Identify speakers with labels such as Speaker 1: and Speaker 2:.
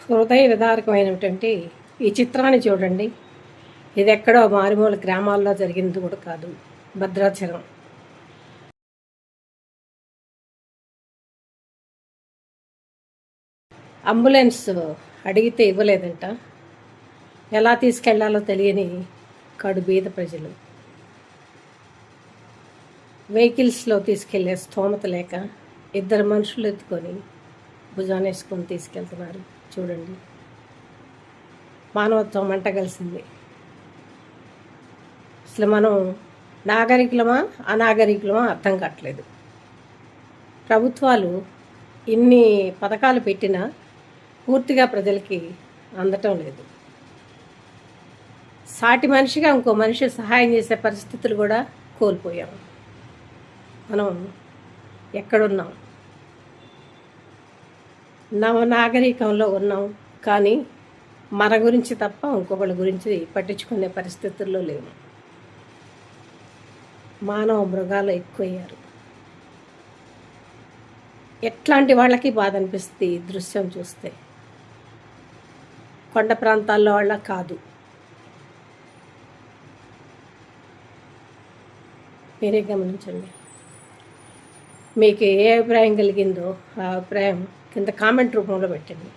Speaker 1: హృదయ విదారకమైనటువంటి ఈ చిత్రాన్ని చూడండి. ఇది ఎక్కడో మారుమూల గ్రామాల్లో జరిగింది కూడా కాదు, భద్రాచలం. అంబులెన్స్ అడిగితే ఇవ్వలేదంట. ఎలా తీసుకెళ్లాలో తెలియని కడు బీద ప్రజలు. వెహికల్స్లో తీసుకెళ్లే స్తోమత లేక ఇద్దరు మనుషులు ఎత్తుకొని భుజానేసుకొని తీసుకెళ్తున్నారు. చూడండి, మానవత్వం మంట కలిసింది. అసలు మనం నాగరికులమా అనాగరికులమా అర్థం కావట్లేదు. ప్రభుత్వాలు ఇన్ని పథకాలు పెట్టినా పూర్తిగా ప్రజలకి అందటం లేదు. సాటి మనిషిగా ఇంకో మనిషి సహాయం చేసే పరిస్థితులు కూడా కోల్పోయాం. మనం ఎక్కడున్నాం? నవనాగరికంలో ఉన్నాం, కానీ మన గురించి తప్ప ఇంకొకళ్ళ గురించి పట్టించుకునే పరిస్థితుల్లో లేవు. మానవ మృగాలు ఎక్కువయ్యారు. ఎట్లాంటి వాళ్ళకి బాధ అనిపిస్తుంది ఈ దృశ్యం చూస్తే. కొండ ప్రాంతాల్లో వాళ్ళ కాదు. మీరే గమనించండి. మీకు ఏ అభిప్రాయం కలిగిందో ఆ అభిప్రాయం కింద కామెంట్ రూపంలో పెట్టండి.